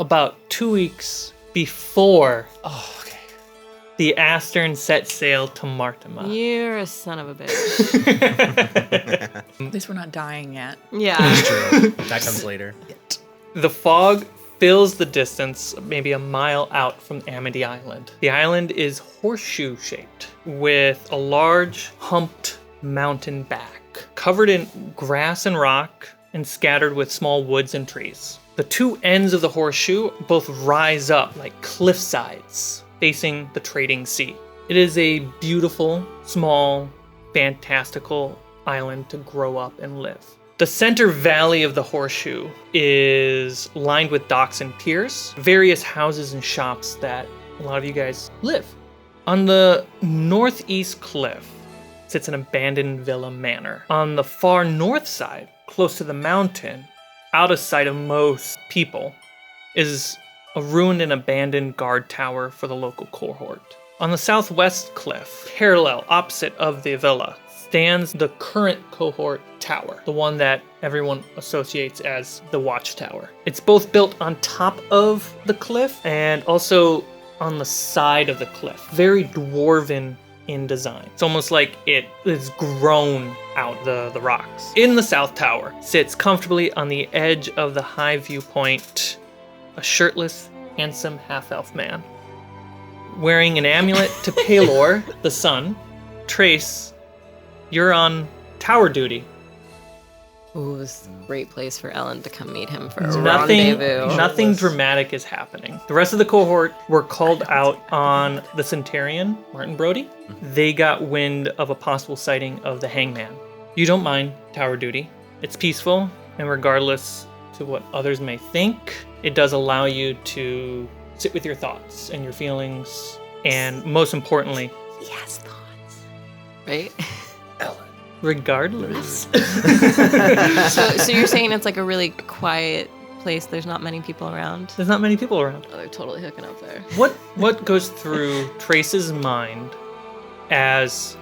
about 2 weeks before the Astern set sail to Martima. You're a son of a bitch. At least we're not dying yet. Yeah. That's true. That comes later. The fog fills the distance maybe a mile out from Amity Island. The island is horseshoe-shaped with a large humped mountain back, covered in grass and rock and scattered with small woods and trees. The two ends of the horseshoe both rise up like cliff sides, facing the trading sea. It is a beautiful, small, fantastical island to grow up and live. The center valley of the horseshoe is lined with docks and piers, various houses and shops that a lot of you guys live. On the northeast cliff sits an abandoned villa manor. On the far north side, close to the mountain, out of sight of most people, is a ruined and abandoned guard tower for the local cohort. On the southwest cliff, parallel opposite of the villa, stands the current cohort tower, the one that everyone associates as the watchtower. It's both built on top of the cliff and also on the side of the cliff. Very dwarven in design. It's almost like it is grown out the rocks. In the south tower sits comfortably on the edge of the high viewpoint a shirtless, handsome half-elf man. Wearing an amulet to Palor, the sun. Trace, you're on tower duty. Ooh, it's a great place for Ellen to come meet him for a rendezvous. Nothing dramatic is happening. The rest of the cohort were called out on the Centurion, Martin Brody. They got wind of a possible sighting of the hangman. You don't mind tower duty. It's peaceful, and regardless to what others may think, it does allow you to sit with your thoughts and your feelings, and most importantly, He has thoughts. Right? regardless. So you're saying it's like a really quiet place, there's not many people around? There's not many people around. Oh, they're totally hooking up there. What goes through Trace's mind as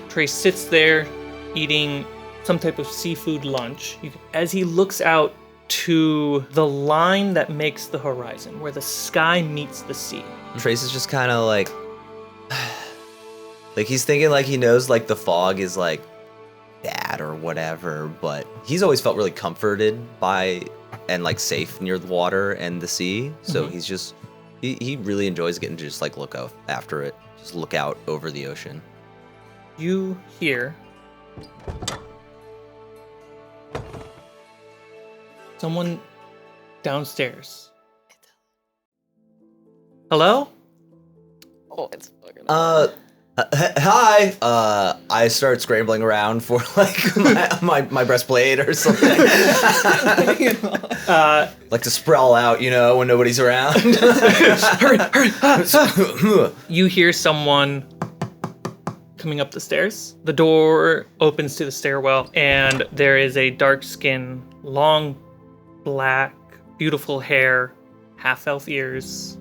Trace sits there eating some type of seafood lunch, as he looks out to the line that makes the horizon, where the sky meets the sea? Trace is just kind of like he's thinking like he knows like the fog is like bad or whatever, but he's always felt really comforted by and like safe near the water and the sea. So he's just he really enjoys getting to just like look out after it, just look out over the ocean. You hear someone downstairs. Hello? Oh, it's fucking Hi. I start scrambling around for like my breastplate or something. Like to sprawl out, when nobody's around. Hurry. You hear someone coming up the stairs. The door opens to the stairwell, and there is a dark-skinned, long, black, beautiful hair, half-elf ears,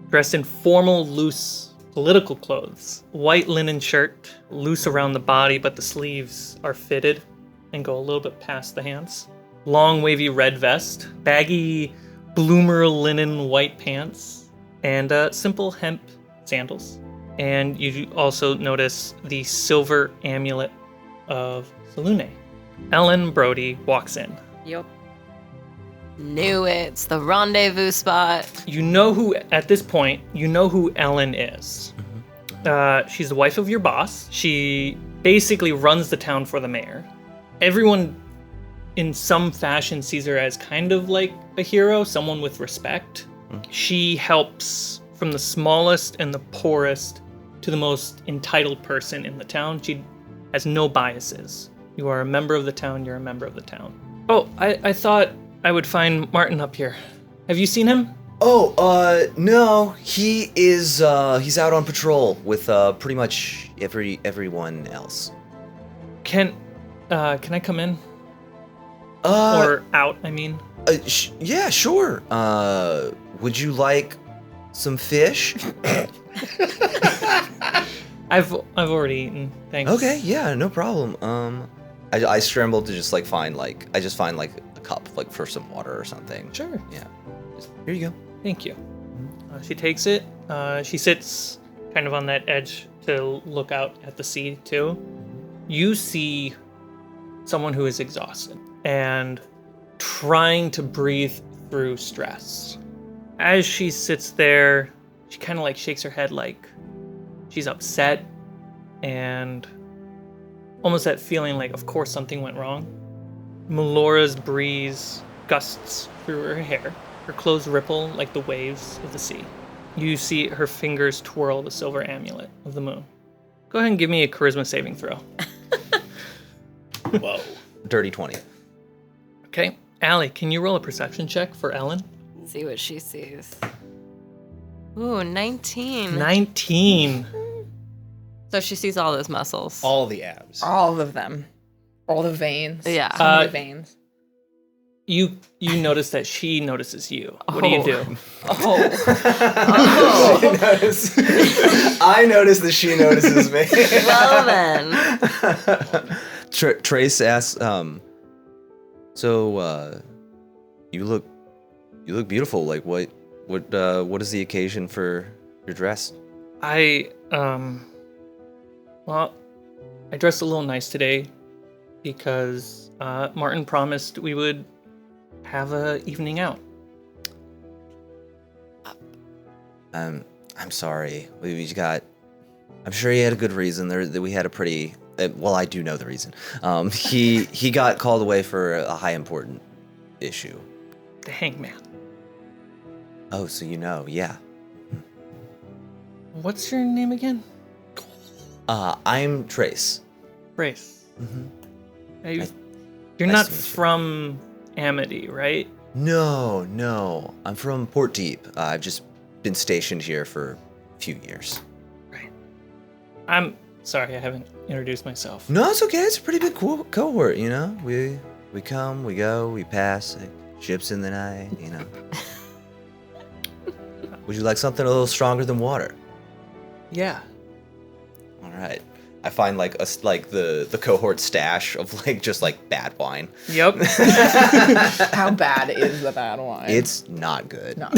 dressed in formal, loose political clothes. White linen shirt, loose around the body, but the sleeves are fitted and go a little bit past the hands. Long, wavy red vest, baggy bloomer linen white pants, and simple hemp sandals. And you also notice the silver amulet of Selune. Ellen Brody walks in. Yep. Knew it. It's the rendezvous spot. At this point, you know who Ellen is. She's the wife of your boss. She basically runs the town for the mayor. Everyone in some fashion sees her as kind of like a hero, someone with respect. She helps from the smallest and the poorest to the most entitled person in the town. She has no biases. You are a member of the town, you're a member of the town. Oh, I thought I would find Martin up here. Have you seen him? Oh, no. He is he's out on patrol with pretty much everyone else. Can I come in? Or out, I mean. Yeah, sure. Would you like some fish? I've already eaten. Thanks. Okay, yeah, no problem. I scrambled to just find a cup for some water or something. Sure. Yeah. Here you go. Thank you. She takes it. She sits kind of on that edge to look out at the sea, too. You see someone who is exhausted and trying to breathe through stress. As she sits there, she kind of like shakes her head like she's upset and almost that feeling like, of course, something went wrong. Melora's breeze gusts through her hair. Her clothes ripple like the waves of the sea. You see her fingers twirl the silver amulet of the moon. Go ahead and give me a charisma saving throw. Whoa. Dirty 20. Okay. Allie, can you roll a perception check for Ellen? See what she sees. Ooh, 19. 19. So she sees all those muscles. All the abs. All of them. All the veins. Yeah. So many veins. You notice that she notices you. What do you do? I notice that she notices me. Well then. Trace asks, so you look beautiful. Like what is the occasion for your dress? I dressed a little nice today because Martin promised we would have a evening out. I'm sorry. I'm sure he had a good reason. We had a pretty. Well, I do know the reason. He got called away for a high important issue. The hangman. Oh, so you know, yeah. What's your name again? I'm Trace. Trace. Mm-hmm. You're nice not to meet you. from Amity, right? No. I'm from Port Deep. I've just been stationed here for a few years. Right. I'm sorry, I haven't introduced myself. No, it's okay. It's a pretty big cohort, you know? We come, we go, we pass, like ships in the night, you know? Would you like something a little stronger than water? Yeah. All right. I find like the cohort stash of like just like bad wine. Yep. How bad is the bad wine? It's not good. Not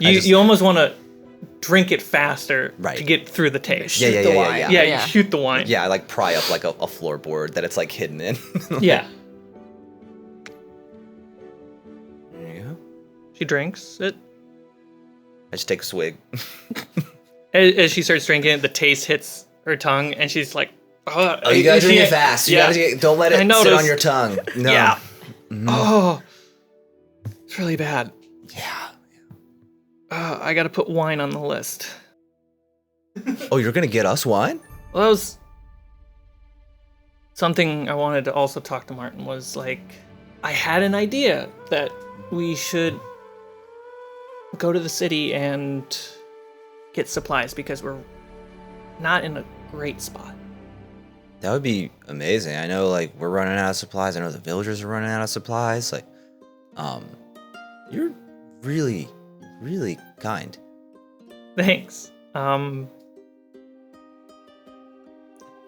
You almost want to drink it faster Right. to get through the taste. Yeah. Yeah, Yeah. you shoot the wine. Yeah, I like pry up like a floorboard that it's like hidden in. Yeah. There you go. She drinks it. I just take a swig. As she starts drinking it, the taste hits her tongue, and she's like, Oh, you gotta drink it fast. Don't let it sit noticed. on your tongue. No. Yeah. Mhm. Oh, it's really bad. Yeah. I gotta put wine on the list. Oh, you're gonna get us wine? Well, that was something I wanted to also talk to Martin was like, I had an idea that we should go to the city and get supplies because we're not in a great spot. That would be amazing. I know, like, we're running out of supplies. I know the villagers are running out of supplies. Like, you're really, really kind. Thanks.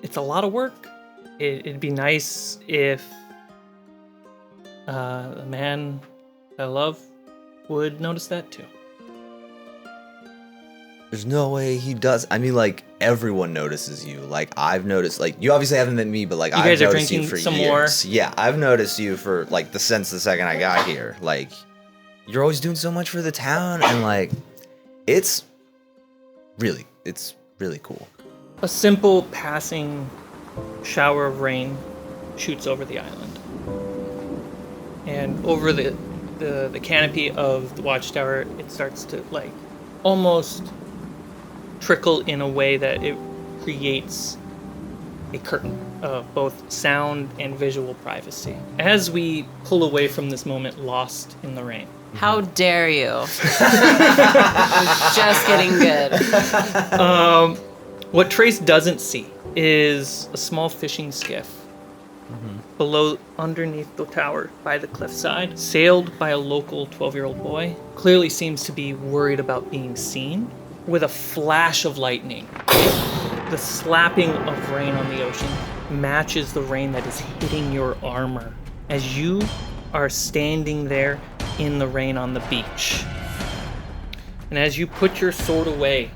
It's a lot of work. It'd be nice if the man I love would notice that too. There's no way he does. I mean, like, everyone notices you. Like, I've noticed, like, you obviously haven't met me, but, like, You I've guys are noticed you drinking for some years. more? Yeah, I've noticed you for, like, since the second I got here. Like, you're always doing so much for the town, and, like, it's really cool. A simple passing shower of rain shoots over the island. And over the canopy of the watchtower, it starts to, like, almost trickle in a way that it creates a curtain of both sound and visual privacy. As we pull away from this moment lost in the rain. How dare you? Just getting good. What Trace doesn't see is a small fishing skiff below, underneath the tower by the cliffside, sailed by a local 12-year-old boy. Clearly seems to be worried about being seen. With a flash of lightning, the slapping of rain on the ocean matches the rain that is hitting your armor as you are standing there in the rain on the beach. And as you put your sword away,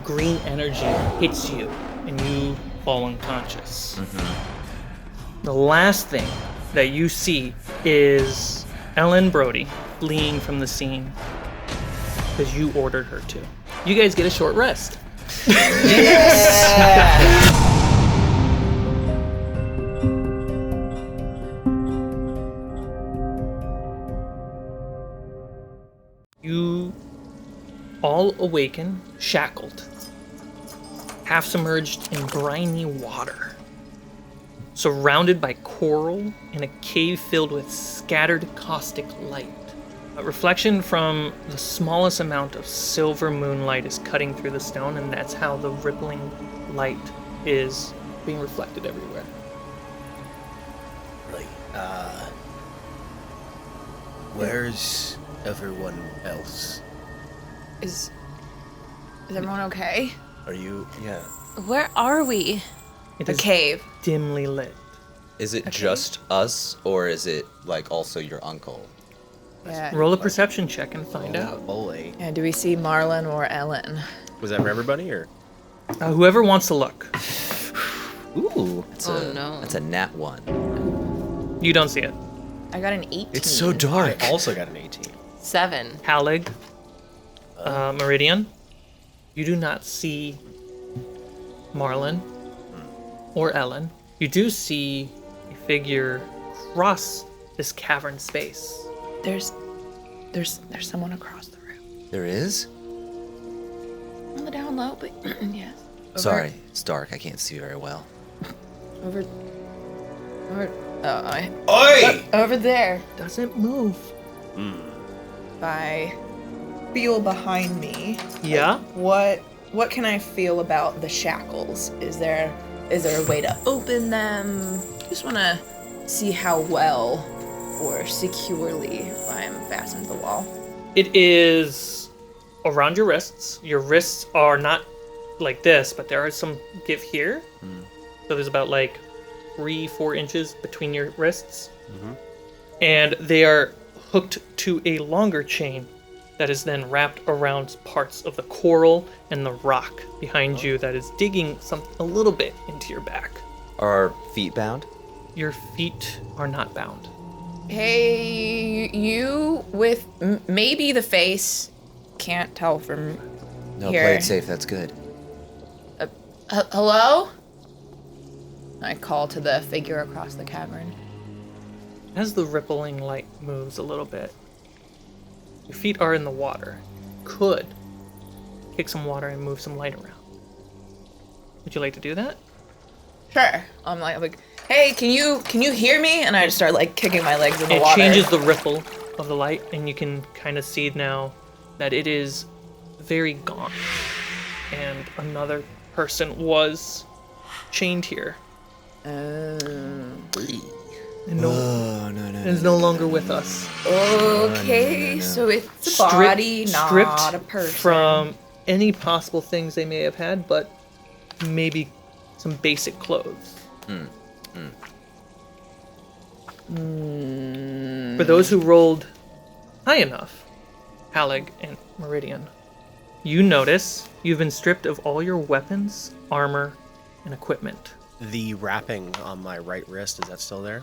green energy hits you and you fall unconscious. The last thing that you see is Ellen Brody fleeing from the scene because you ordered her to. You guys get a short rest. You all awaken shackled, half submerged in briny water, surrounded by coral in a cave filled with scattered caustic light. A reflection from the smallest amount of silver moonlight is cutting through the stone, and that's how the rippling light is being reflected everywhere. Right. Where's everyone else? Is everyone okay? Are you? Yeah. Where are we? It The is cave. dimly lit. Is it just us, or is it like also your uncle? Yeah. Roll a perception check and find Oh, out. boy. Yeah, do we see Marlon or Ellen? Was that for everybody or? Whoever wants to look. Ooh, No. that's a nat 1. You don't see it. I got an 18. It's so dark. I also got an 18. 7. Hallig, Meridian, you do not see Marlon or Ellen. You do see a figure cross this cavern space. There's someone across the room. There is? On the down low, but yes. Sorry, it's dark. I can't see very well. Over. Oh, Oi! over there. Doesn't move. I feel behind me. Yeah? What can I feel about the shackles? Is there a way to open them? Just want to see how well or securely I'm fastened to the wall. It is around your wrists. Your wrists are not like this, but there are some give here. So there's about like 3-4 inches between your wrists. And they are hooked to a longer chain that is then wrapped around parts of the coral and the rock behind you that is digging a little bit into your back. Are our feet bound? Your feet are not bound. Hey, you with maybe the face. Can't tell from No, here. play it safe. That's good. Hello? I call to the figure across the cavern. As the rippling light moves a little bit, your feet are in the water. Could kick some water and move some light around. Would you like to do that? Sure. I'm like, hey, can you hear me? And I just start like kicking my legs in the It water. changes the ripple of the light, and you can kind of see now that it is very gaunt. And another person was chained here. And is no longer with us. Okay, so it's a body, not stripped a person. from any possible things they may have had, but maybe some basic clothes. For those who rolled high enough, Hallig and Meridian, you notice you've been stripped of all your weapons, armor, and equipment. The wrapping on my right wrist, is that still there?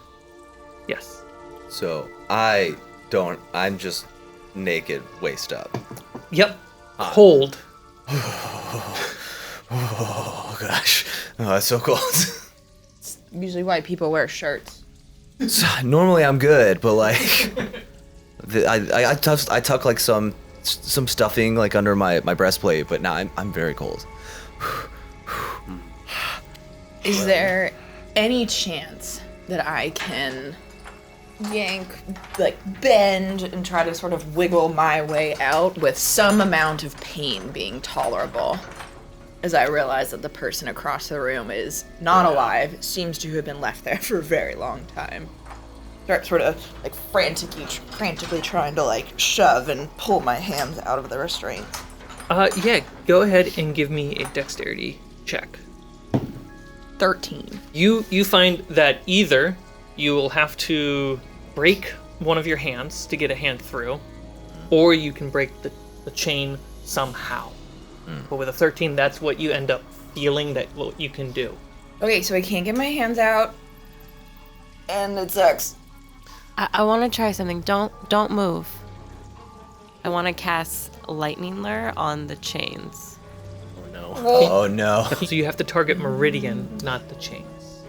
Yes. So I'm just naked, waist up. Yep. Cold. Oh gosh. Oh, that's so cold. Usually why people wear shirts. So, normally I'm good, but like, I tuck like some stuffing like under my breastplate, but now I'm very cold. Is there any chance that I can yank, like bend and try to sort of wiggle my way out with some amount of pain being tolerable? As I realize that the person across the room is not alive, seems to have been left there for a very long time. Start sort of like frantically trying to like shove and pull my hands out of the restraints. Yeah, go ahead and give me a dexterity check. 13. You find that either you will have to break one of your hands to get a hand through, or you can break the chain somehow. But with a 13, that's what you end up feeling that what you can do. Okay, so I can't get my hands out, and it sucks. I want to try something. Don't move. I want to cast lightning lure on the chains. Oh no. Oh no. So you have to target Meridian, not the chains.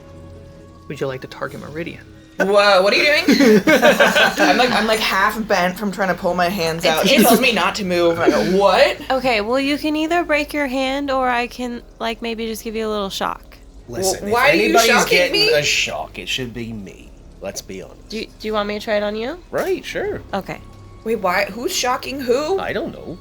Would you like to target Meridian? Whoa, what are you doing? I'm like half bent from trying to pull my hands out. She tells me not to move. I go, what? Okay, well you can either break your hand or I can like maybe just give you a little shock. Listen, Why are if you anybody's shocking getting me? a shock, it should be me. Let's be honest. Do you want me to try it on you? Right, sure. Okay. Wait, why? Who's shocking who? I don't know.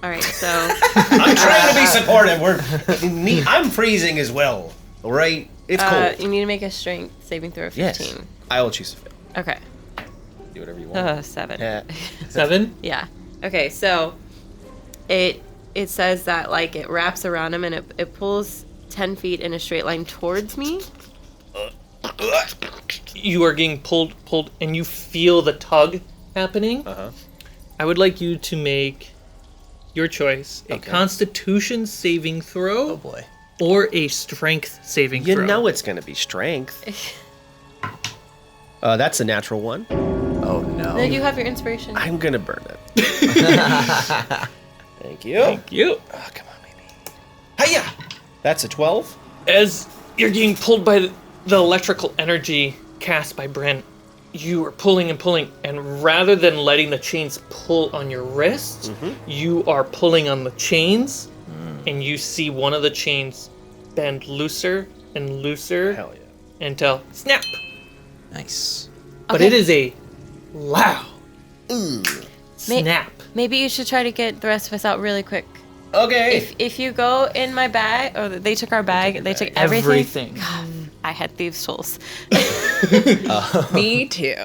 All right, so I'm trying to be supportive. I'm freezing as well. All right? It's cold. you need to make a strength saving throw of 15. Yes. I will choose to fail. Okay. Do whatever you want. 7. Yeah. 7? Yeah. Okay, so it says that like it wraps around him and it pulls 10 feet in a straight line towards me. You are getting pulled, and you feel the tug happening. Uh-huh. I would like you to make your choice: a Okay. Constitution saving throw, Oh boy. or a Strength saving You throw. know it's going to be strength. That's a natural one. Oh no. Then you have your inspiration. I'm going to burn it. Thank you. Thank you. Oh, come on, baby. Hiya! That's a 12. As you're getting pulled by the electrical energy cast by Brent, you are pulling and pulling, and rather than letting the chains pull on your wrists, you are pulling on the chains, and you see one of the chains bend looser and looser Hell yeah. until snap. Nice. But Okay. it is a loud snap. Maybe you should try to get the rest of us out really quick. Okay. If you go in my bag, or they took our bag, they took everything. God, I had thieves' tools. Me too.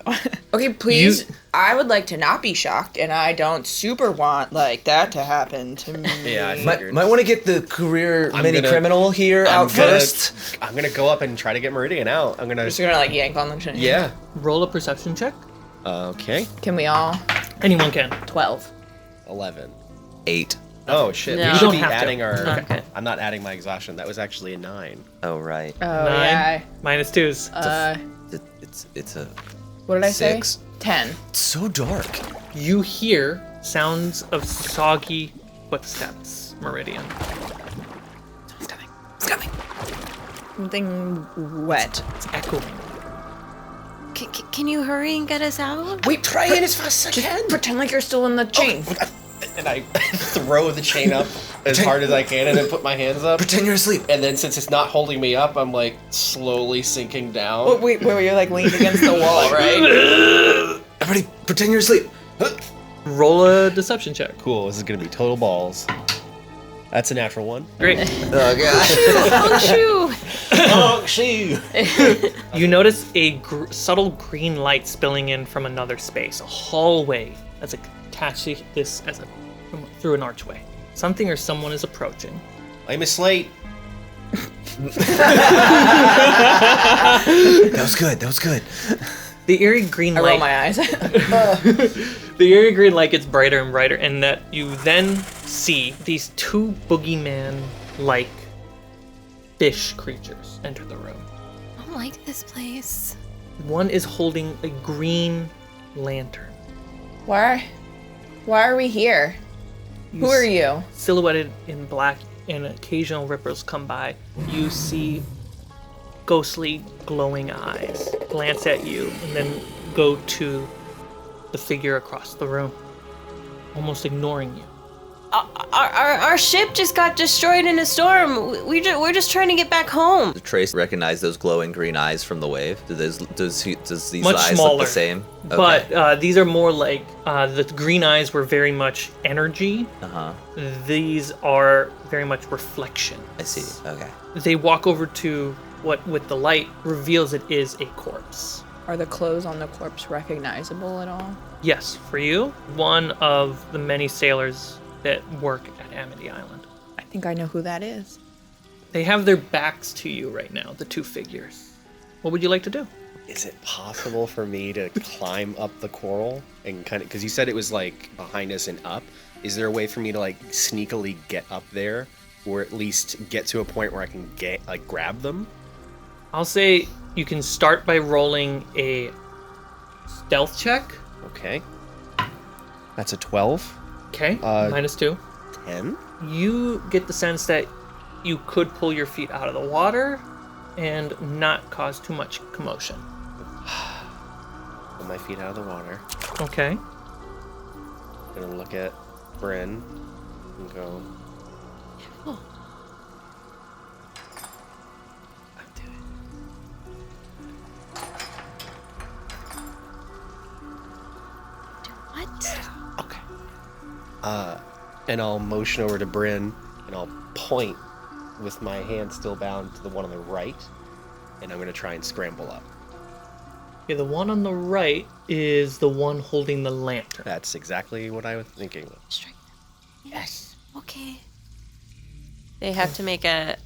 Okay, please. I would like to not be shocked, and I don't super want like that to happen to me. Yeah, I Might figured. want to get the career I'm mini gonna- criminal here I'm out gonna- first. I'm going to go up and try to get Meridian out. I'm going Just to... gonna like yank on the chain. Yeah. Roll a perception check. Okay. Can we all? Anyone can. 12. 11. 8. Oh, shit. No. We You should don't be have to. adding our... Okay. I'm not adding my exhaustion. That was actually a 9. Oh right. Oh 9. yeah. Minus 2s. It's a What did I 6. say? 10. It's so dark. You hear sounds of soggy footsteps, Meridian. It's coming. It's coming. Something wet. It's echoing. Can you hurry and get us out? Wait, Try it as fast as I can. pretend like you're still in the chain. And I throw the chain up as hard as I can and then put my hands up. Pretend you're asleep. And then since it's not holding me up, I'm like slowly sinking down. Oh, wait, where you're like leaned against the wall, right? Everybody, pretend you're asleep. Roll a deception check. Cool, this is gonna be total balls. That's a natural one. Great. Oh god. Oh, shoo! Oh, shoot! You notice a subtle green light spilling in from another space, a hallway that's attached to this as through an archway. Something or someone is approaching. I'm a slate. That was good. That was good. The eerie green I roll light. my eyes. The eerie green light gets brighter and brighter, and that you then see these two boogeyman-like fish creatures enter the room. I don't like this place. One is holding a green lantern. Why are we here? Who are you? Silhouetted in black, and occasional ripples come by. You see ghostly, glowing eyes glance at you, and then go to the figure across the room, almost ignoring you. Our ship just got destroyed in a storm. We're just trying to get back home. Does Trace recognize those glowing green eyes from the wave? Does these Much eyes smaller, look the same? But these are more like the green eyes were very much energy. These are very much reflection. I see. Okay. They walk over to what, with the light, reveals it is a corpse. Are the clothes on the corpse recognizable at all? Yes, for you, one of the many sailors that work at AMITY Island. I think I know who that is. They have their backs to you right now, the two figures. What would you like to do? Is it possible for me to climb up the coral and kind of, because you said it was like behind us and up. Is there a way for me to like sneakily get up there, or at least get to a point where I can get like grab them? I'll say you can start by rolling a stealth check. Okay. That's a 12. Okay, -2. 10? You get the sense that you could pull your feet out of the water and not cause too much commotion. Pull my feet out of the water. Okay. I'm gonna look at Bryn and go. Oh. I'll do it. What? Okay. And I'll motion over to Bryn and I'll point with my hand still bound to the one on the right, and I'm gonna try and scramble up. Yeah, the one on the right is the one holding the lantern. That's exactly what I was thinking. Strike them. Yes. Okay. They have to make a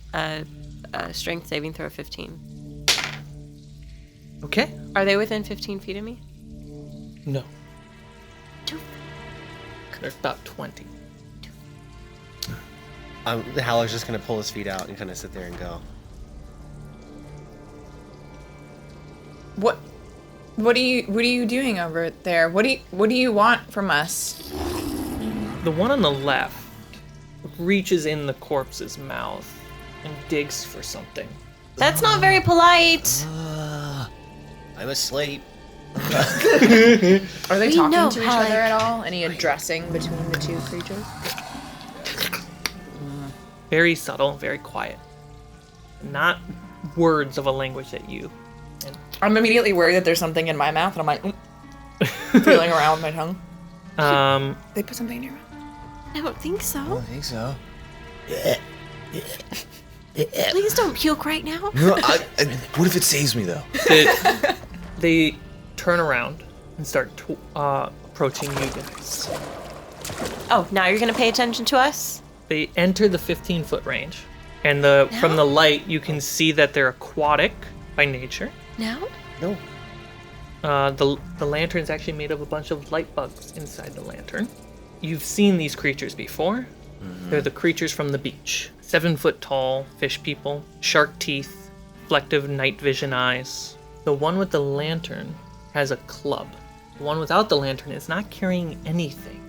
strength saving throw of 15. Okay. Are they within 15 feet of me? No. 2. They're about 20. The Howler's just gonna pull his feet out and kind of sit there and go. What are you doing over there? What do you want from us? The one on the left reaches in the corpse's mouth and digs for something. That's not very polite. I'm asleep. Are they We talking know to each how, other like- at all? Any addressing between the two creatures? Very subtle, very quiet. Not words of a language that you. I'm immediately worried that there's something in my mouth, and I'm like, feeling around with my tongue. They put something in your mouth. I don't think so. I don't think so. Please don't puke right now. No, what if it saves me though? They turn around and start approaching you guys. Oh, now you're gonna pay attention to us? They enter the 15-foot range, and from the light you can see that they're aquatic by nature. Now? No. The lantern's actually made of a bunch of light bugs inside the lantern. You've seen these creatures before. They're the creatures from the beach. 7-foot tall fish people, shark teeth, reflective night vision eyes. The one with the lantern has a club. The one without the lantern is not carrying anything.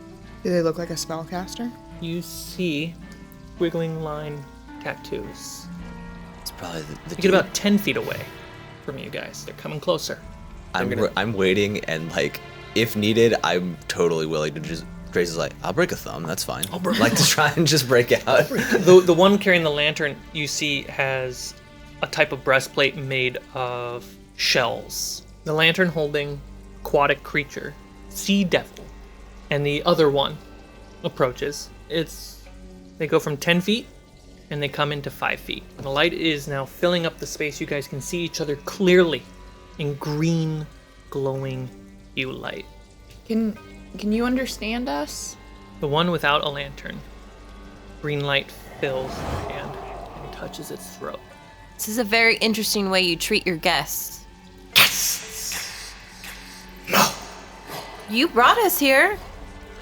Do they look like a spellcaster? You see wiggling line tattoos. It's probably the You dude. get about 10 feet away from you guys. They're coming closer. I'm waiting, and like, if needed, I'm totally willing to just. Grace is like, I'll break a thumb. That's fine. Like to try and just break out. The one carrying the lantern you see has a type of breastplate made of shells. The lantern holding aquatic creature, sea devil, and the other one approaches. They go from 10 feet and they come into 5 feet. The light is now filling up the space. You guys can see each other clearly in green, glowing hue light. Can you understand us? The one without a lantern, green light fills her hand and touches its throat. This is a very interesting way you treat your guests. No. You brought us here.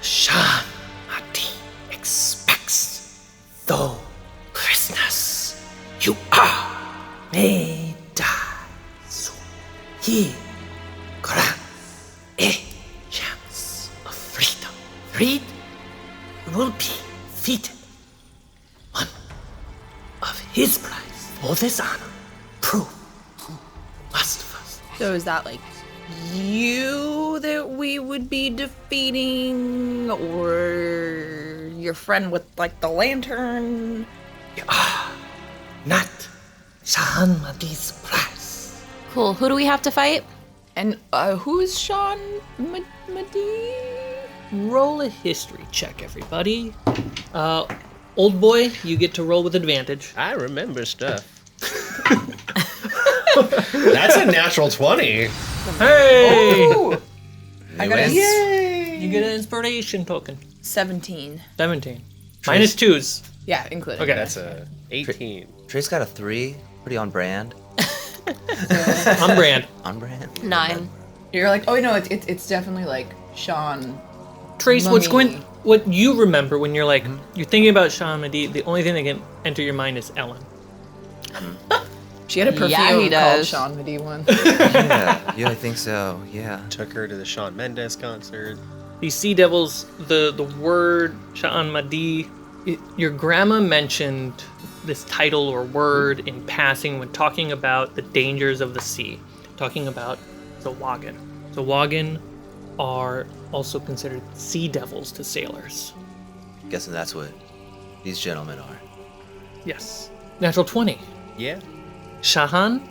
Shamati expects though prisoners you are. May die so he grant a chance of freedom. Freed will be defeated. One of his prize for this honor. Prove who must first. So is that like you that we would be defeating, or your friend with like the lantern? You are not Shahanmadi's prize. Cool. Who do we have to fight? And who's Sean Madi? Roll a history check, everybody. Old boy, you get to roll with advantage. I remember stuff. That's a natural 20. Hey! Ooh, I got a You get an inspiration token. 17. 17. Minus 2s. Yeah, included. Okay. That's a 18. Trey's got a 3, pretty on brand. On brand. On brand. 9. You're like, oh no, it's definitely like Sean. Trace, Mummy. what you remember when you're like, you're thinking about Sean Madi, the only thing that can enter your mind is Ellen. She had a perfume Yeah, he called does. Sean Madi one. Yeah, I think so. Yeah. Took her to the Shawn Mendes concert. These sea devils, the word Sean Madi, your grandma mentioned this title or word in passing when talking about the dangers of the sea, talking about Zawagan. Zawagan are also considered sea devils to sailors. Guessing that's what these gentlemen are. Yes. Natural 20. Yeah. Shahan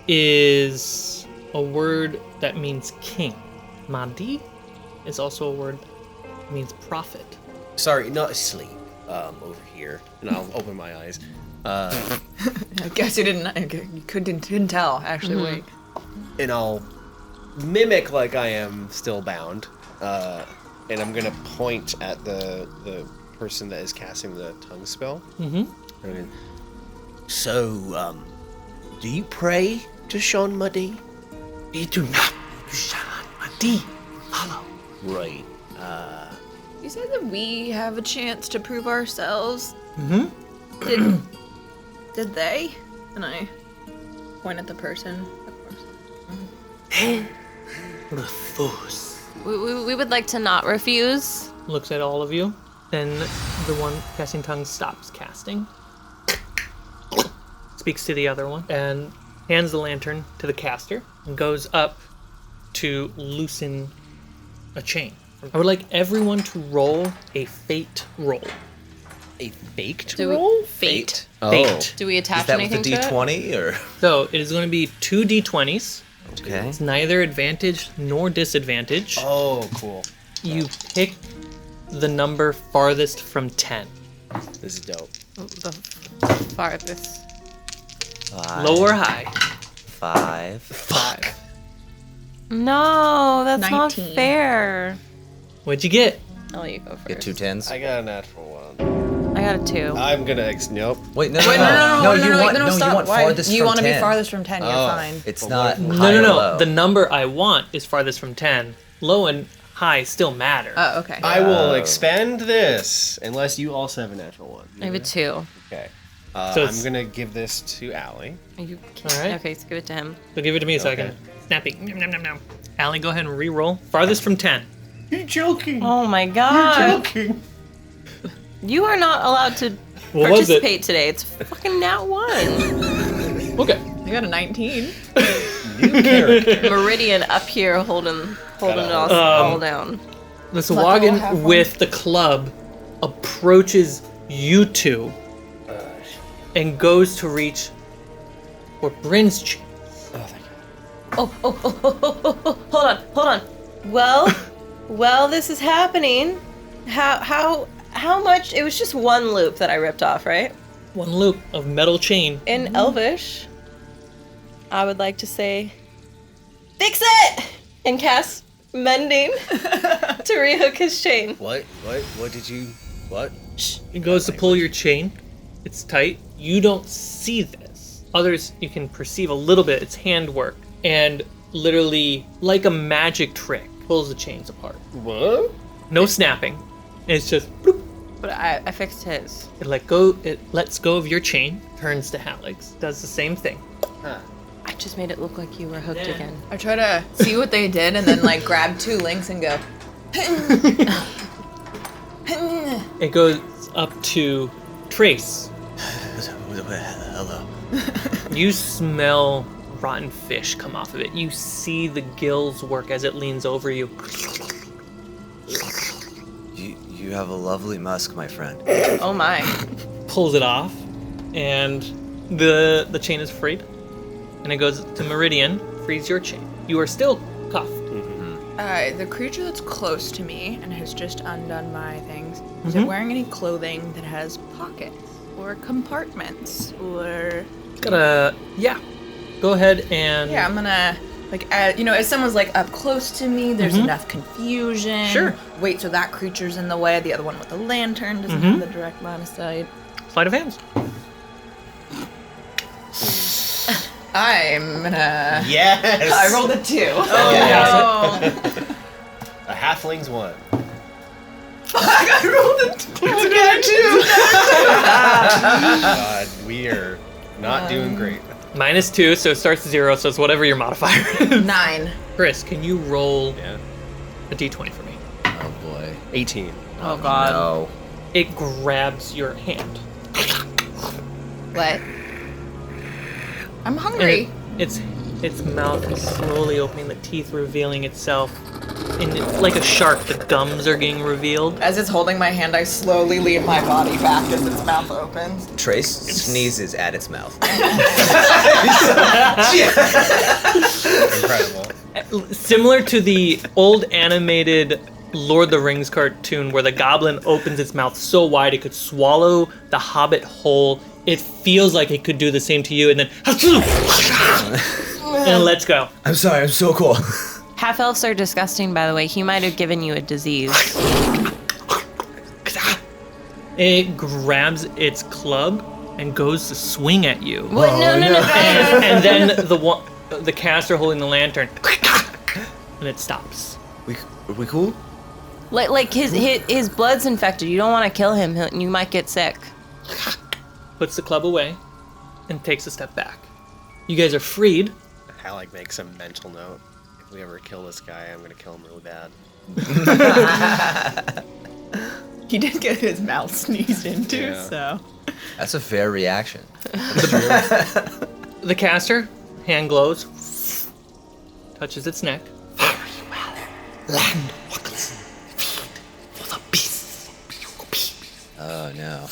is a word that means king. Madi is also a word that means prophet. Sorry, not asleep. Over here, and I'll open my eyes. I guess you didn't tell. Actually, wait. And I'll mimic like I am still bound. And I'm gonna point at the person that is casting the tongue spell. Mm-hmm. So, do you pray to Sean Muddy? We do not to Sean Madi. Follow. Right. You said that we have a chance to prove ourselves. Mm-hmm. Did they? And I point at the person. Refuse. We would like to not refuse. Looks at all of you. Then the one casting tongues stops casting. Speaks to the other one and hands the lantern to the caster and goes up to loosen a chain. I would like everyone to roll a fate roll. A faked Do we- roll? Fate. Fate. Do we attach Is that with anything the to it? D20 or? So it is going to be 2 d20s. Okay. It's neither advantage nor disadvantage. Oh, cool. You pick the number farthest from 10. This is dope. The farthest. 5. Low or high? 5. Fuck. No, that's 19. not fair. What'd you get? I'll let you go first. Get 2 10s. I got a natural one. I got a 2. I'm gonna nope. Wait, no, No, you want stop. Why? farthest You from want to be 10. farthest from 10, you're fine. It's But not what if- high or No. low. The number I want is farthest from 10. Low and high still matter. Oh, okay. I will expend this unless you also have a natural one. I have a 2. Okay. So I'm it's- gonna give this to Allie. Are you All right. Okay, so give it to him. So give it to me so I Okay. can snappy. Nom, nom, nom, nom. Allie, go ahead and re-roll. Farthest from 10. You're joking. Oh my god. joking. You are not allowed to What was it? participate today. It's fucking nat 1. Okay. You got a 19. New character. Meridian up here holding it all down. The Luck will have Sawagan one. with the club approaches you two and goes to reach for Bryn's chain. Hold on. Well, this is happening. How much? It was just one loop that I ripped off, right? One loop of metal chain. In Elvish, I would like to say, fix it! And cast Mending to rehook his chain. What did you? What? It goes to pull your chain. It's tight. You don't see this. Others, you can perceive a little bit. It's handwork. And literally, like a magic trick, pulls the chains apart. What? No snapping. It's just, bloop. But I fixed his. It lets go of your chain, turns to Hallex, does the same thing. I just made it look like you were hooked again. I try to see what they did and then like grab 2 links and go. It goes up to Trace. Hello. You smell rotten fish come off of it. You see the gills work as it leans over you. You have a lovely musk, my friend. Oh my. Pulls it off, and the chain is freed. And it goes to Meridian, frees your chain. You are still cuffed. The creature that's close to me and has just undone my things, is it wearing any clothing that has pockets or compartments or? Yeah. Go ahead and... Yeah, I'm gonna like, as someone's like up close to me, there's enough confusion. Sure. Wait, so that creature's in the way. The other one with the lantern doesn't have the direct line of sight. Sleight of hands. I'm gonna. Yes! I rolled a 2. A halfling's 1. I rolled a 2 again, God, we are not doing great. -2, so it starts 0, so it's whatever your modifier is. 9. Chris, can you roll Yeah. a d20 for me? Oh boy. 18. Oh god. No. It grabs your hand. What? I'm And hungry. its mouth is slowly opening, the teeth revealing itself. And it's like a shark, the gums are getting revealed. As it's holding my hand, I slowly lean my body back as its mouth opens. Trace sneezes at its mouth. Incredible. Similar to the old animated Lord of the Rings cartoon where the goblin opens its mouth so wide it could swallow the hobbit whole. It feels like it could do the same to you, and then and let's go. I'm sorry, I'm so cool. Half elves are disgusting, by the way. He might have given you a disease. It grabs its club and goes to swing at you. What? No. And then the caster holding the lantern, and it stops. Are we cool? Like his blood's infected. You don't want to kill him. You might get sick. Puts the club away and takes a step back. You guys are freed. I like make some mental note. If we ever kill this guy, I'm gonna kill him really bad. He did get his mouth sneezed into, Yeah. so. That's a fair reaction. The caster, hand glows, touches its neck. Land walks for the beasts. Oh no.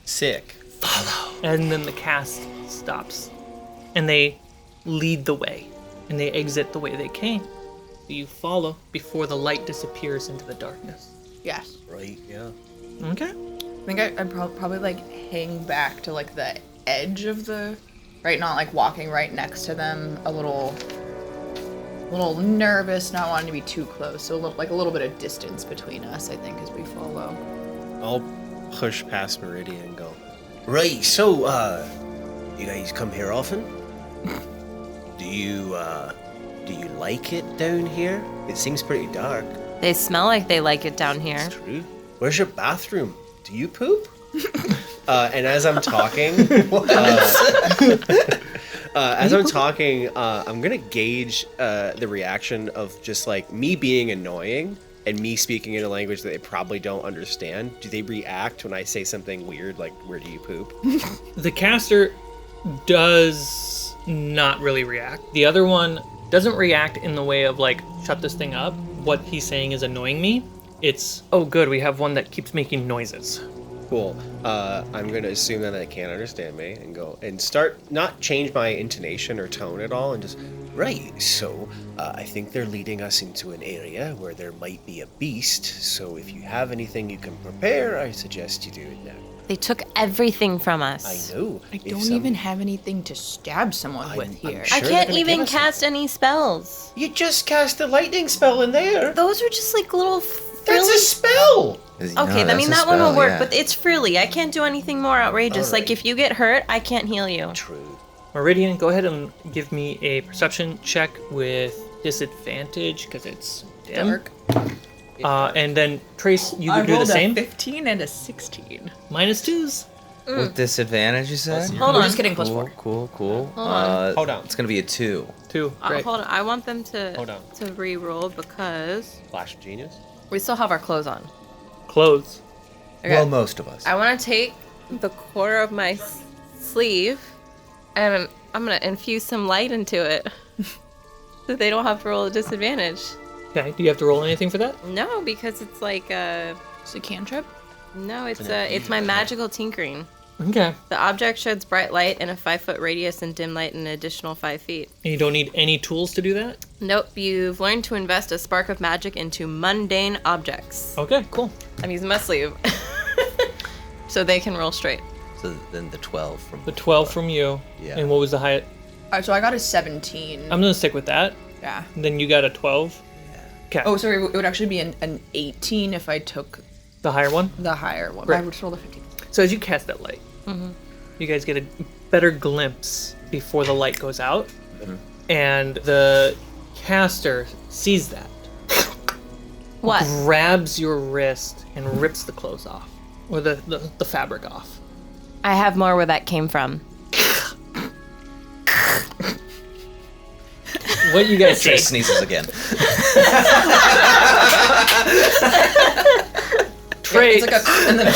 Sick. Follow. And then the cast stops. And they lead the way. And they exit the way they came. So you follow before the light disappears into the darkness. Yes. Right, yeah. Okay. I think I'd probably like hang back to like the edge of the, right? Not like walking right next to them. A little nervous, not wanting to be too close. So a little bit of distance between us, I think, as we follow. I'll push past Meridian and go. Right, so, you guys come here often? Do you like it down here? It seems pretty dark. They smell like they like it down here. It's true. Where's your bathroom? Do you poop? And as I'm talking, I'm gonna gauge the reaction of just like me being annoying and me speaking in a language that they probably don't understand. Do they react when I say something weird like "Where do you poop"? The caster does not really react. The other one doesn't react in the way of like, shut this thing up. What he's saying is annoying me. It's, oh good, we have one that keeps making noises. Cool. I'm gonna assume that they can't understand me and go and start not change my intonation or tone at all and just Right, so, I think they're leading us into an area where there might be a beast, so if you have anything you can prepare, I suggest you do it now. They took everything from us. I know. I don't even have anything to stab someone with here. sure I they're can't gonna even give us cast any spells. You just cast a lightning spell in there. Those are just like little That's a spell. Okay, I mean that one will work, but it's frilly. I can't do anything more outrageous. Alright. Like if you get hurt, I can't heal you. True. Meridian, go ahead and give me a perception check with disadvantage because it's dim. Dark. And then Trace, you can do the same. 15 and a 16. -2s. With disadvantage, you said? Hold We're on. just getting plus Cool, 4. cool. on. hold on. It's gonna be a 2. 2. Great. Hold on. I want them to Hold on. re-roll because Flash of genius. we still have our clothes on. Clothes. Okay. Well, most of us. I want to take the corner of my sleeve and I'm going to infuse some light into it so they don't have to roll a disadvantage. Okay, do you have to roll anything for that? No, because it's like It's a cantrip? no, it's my magical tinkering. Okay. The object sheds bright light in a 5-foot radius and dim light in an additional 5 feet. And you don't need any tools to do that? Nope, you've learned to invest a spark of magic into mundane objects. Okay, cool. I'm using my sleeve. So they can roll straight. So then the 12 from The 12 from you. Yeah. And what was the highest? So I got a 17. I'm going to stick with that. Yeah. And then you got a 12. Okay. Oh, sorry, it would actually be an 18 if I took The higher one? the higher one. Right. I would roll a 15. So as you cast that light, you guys get a better glimpse before the light goes out, and the caster sees that, What? grabs your wrist and rips the clothes off, or the fabric off. I have more where that came from. What you guys Trey say? sneezes again. Trey, It's like a and then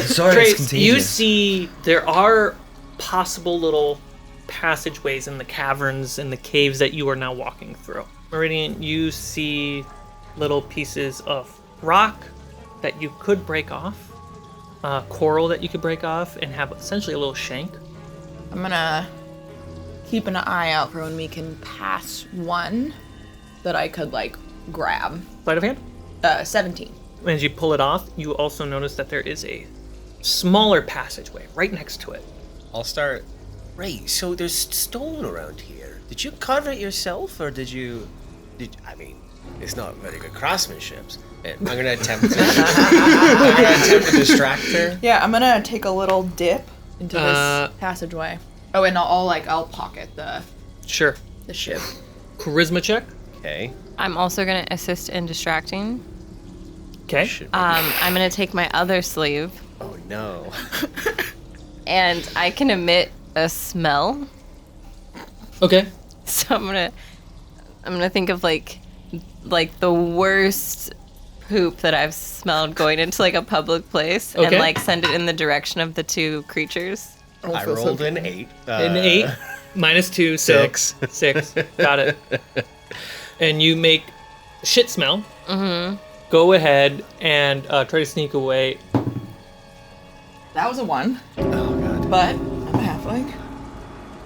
Sorry, Trey, it's contagious. you see there are possible little passageways in the caverns and the caves that you are now walking through. Meridian, you see little pieces of rock that you could break off, coral that you could break off and have essentially a little shank. I'm gonna keep an eye out for when we can pass one that I could like grab. Sleight of hand. 17. As you pull it off, you also notice that there is a smaller passageway right next to it. I'll start. Right, so there's stone around here. Did you carve it yourself, or did I mean, it's not very good craftsmanship. I'm gonna attempt to distract her. Yeah, I'm gonna take a little dip into Uh, this passageway. Oh, and I'll pocket the Sure. ship. Charisma check. Okay. I'm also going to assist in distracting. Okay. I'm going to take my other sleeve, Oh no. and I can emit a smell. Okay. So I'm gonna think of like the worst poop that I've smelled going into like a public place, Okay. and like send it in the direction of the two creatures. I rolled an 8. An 8 minus 2, so 6. 6. Got it. And you make shit smell. Mm-hmm. Go ahead and try to sneak away. That was a 1, Oh god. but I'm a halfling.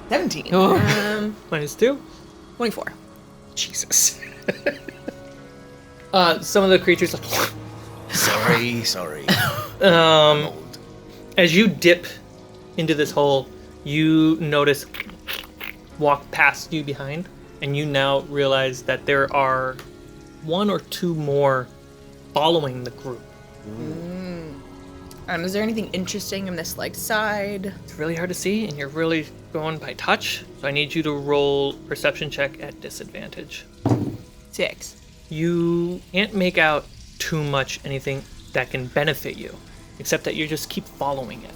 17. Minus 2. 24. Jesus. Some of the creatures like Sorry. as you dip into this hole, you notice walk past you behind, and you now realize that there are 1 or 2 more following the group. Is there anything interesting in this like side? It's really hard to see, and you're really going by touch, so I need you to roll perception check at disadvantage. 6. You can't make out too much anything that can benefit you, except that you just keep following it.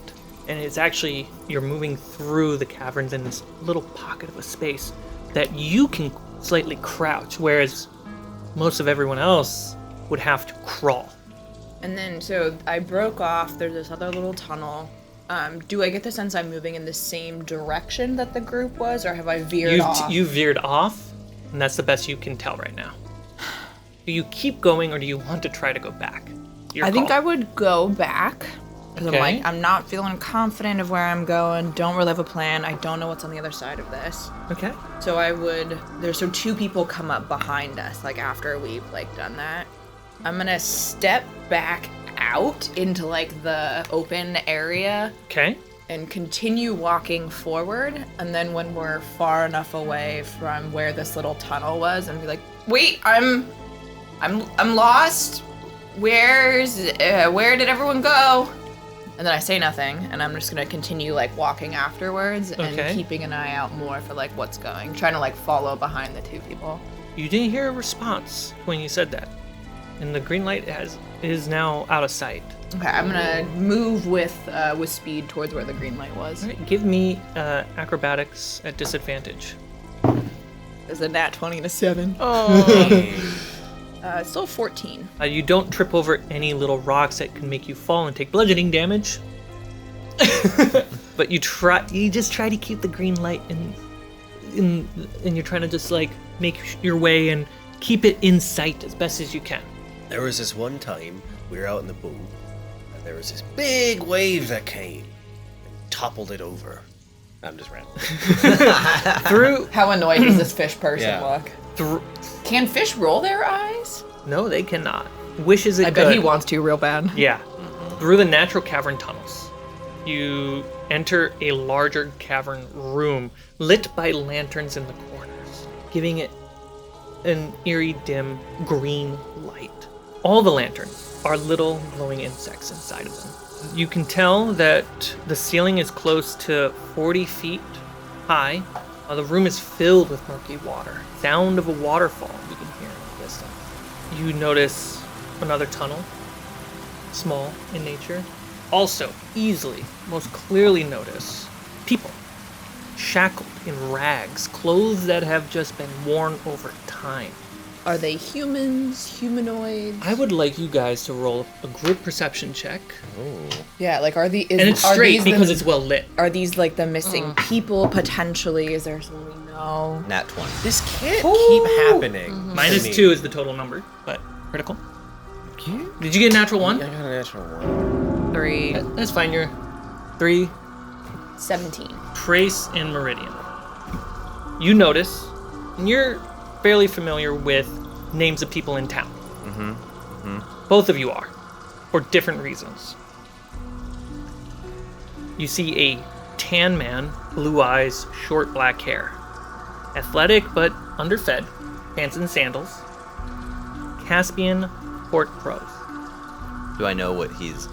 And it's actually, you're moving through the caverns in this little pocket of a space that you can slightly crouch, whereas most of everyone else would have to crawl. And then, so I broke off. There's this other little tunnel. Do I get the sense I'm moving in the same direction that the group was, or have I veered off? You veered off, and that's the best you can tell right now. Do you keep going, or do you want to try to go back? I think I would go back. Because Okay. I'm not feeling confident of where I'm going. Don't really have a plan. I don't know what's on the other side of this. Okay. So so 2 people come up behind us, like after we've like done that. I'm gonna step back out into like the open area Okay. and continue walking forward. And then when we're far enough away from where this little tunnel was, and be like, wait, I'm lost. Where did everyone go? And then I say nothing, and I'm just gonna continue like walking afterwards and Okay. keeping an eye out more for like what's going, trying to like follow behind the 2 people. You didn't hear a response when you said that, and the green light is now out of sight. Okay, I'm gonna move with speed towards where the green light was. All right, give me acrobatics at disadvantage. Is a nat 20 and a 7. Still 14. You don't trip over any little rocks that can make you fall and take bludgeoning damage. But you just try to keep the green light and you're trying to just like make your way and keep it in sight as best as you can. There was this one time we were out in the boat, and there was this big wave that came and toppled it over. I'm just rambling. Through How annoyed does this fish person Yeah. look? through Can fish roll their eyes? no, they cannot. Wishes it I bet could. he wants to real bad. Yeah. Through the natural cavern tunnels, you enter a larger cavern room lit by lanterns in the corners, giving it an eerie, dim green light. All the lanterns are little glowing insects inside of them. You can tell that the ceiling is close to 40 feet high. The room is filled with murky water. Sound of a waterfall you can hear in the distance. You notice another tunnel, small in nature. Also, easily, most clearly notice people shackled in rags, clothes that have just been worn over time. Are they humans, humanoids? I would like you guys to roll a group perception check. Yeah, like And it's straight because it's well lit. Are these like the missing people potentially? Is there someone we know? Nat 20. This can't keep happening. Minus to me. 2 is the total number, but critical. Did you get a natural 1? I got a natural 1. 3, That's fine. You're 3. 17. Trace and Meridian. You notice, and you're fairly familiar with names of people in town. Both of you are, for different reasons. You see a tan man, blue eyes, short black hair. Athletic but underfed, pants and sandals. Caspian Port Pros. Do I know what his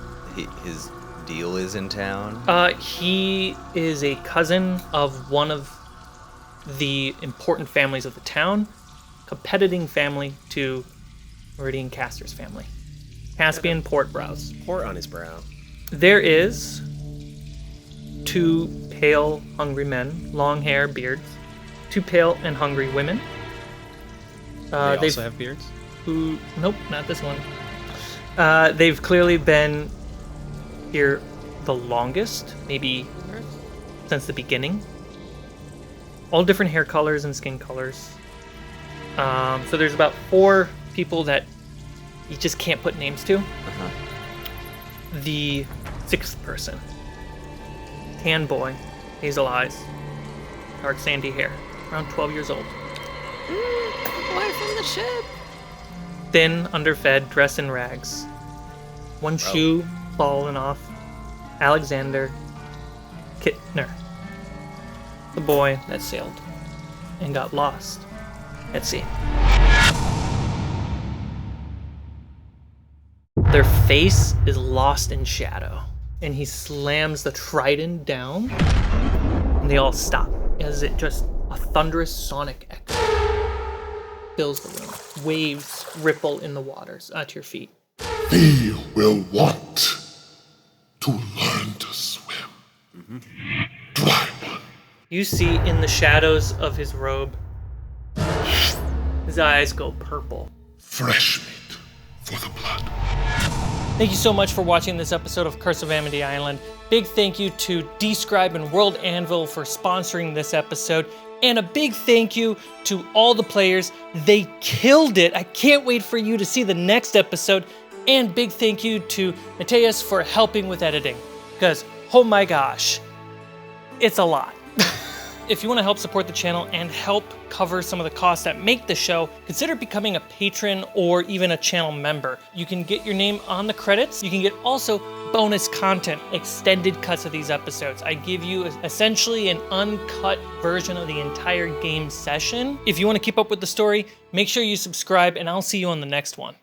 deal is in town? He is a cousin of one of the important families of the town, competing family to Meridian Caster's family. Caspian Port Brows. Port on his brow. There is 2 pale, hungry men, long hair, beards. 2 pale and hungry women. They also have beards? Nope, not this one. They've clearly been here the longest, maybe since the beginning. All different hair colors and skin colors. So there's about 4 people that you just can't put names to. The 6th person. Tan boy, hazel eyes, dark sandy hair, around 12 years old. Boy from the ship. Thin, underfed, dressed in rags. One shoe fallen off. Alexander Kittner. The boy that sailed and got lost at sea. Their face is lost in shadow, and he slams the trident down, and they all stop as it just a thunderous sonic echo fills the room. Waves ripple in the waters at your feet. Thee will want to learn to swim. Dry one. You see in the shadows of his robe, his eyes go purple. Fresh meat for the blood. Thank you so much for watching this episode of Curse of Amity Island. Big thank you to Describe and World Anvil for sponsoring this episode. And a big thank you to all the players. They killed it. I can't wait for you to see the next episode. And big thank you to Mattias for helping with editing. Because, oh my gosh, it's a lot. If you want to help support the channel and help cover some of the costs that make the show, consider becoming a patron or even a channel member. You can get your name on the credits. You can get also bonus content, extended cuts of these episodes. I give you essentially an uncut version of the entire game session. If you want to keep up with the story, make sure you subscribe, and I'll see you on the next one.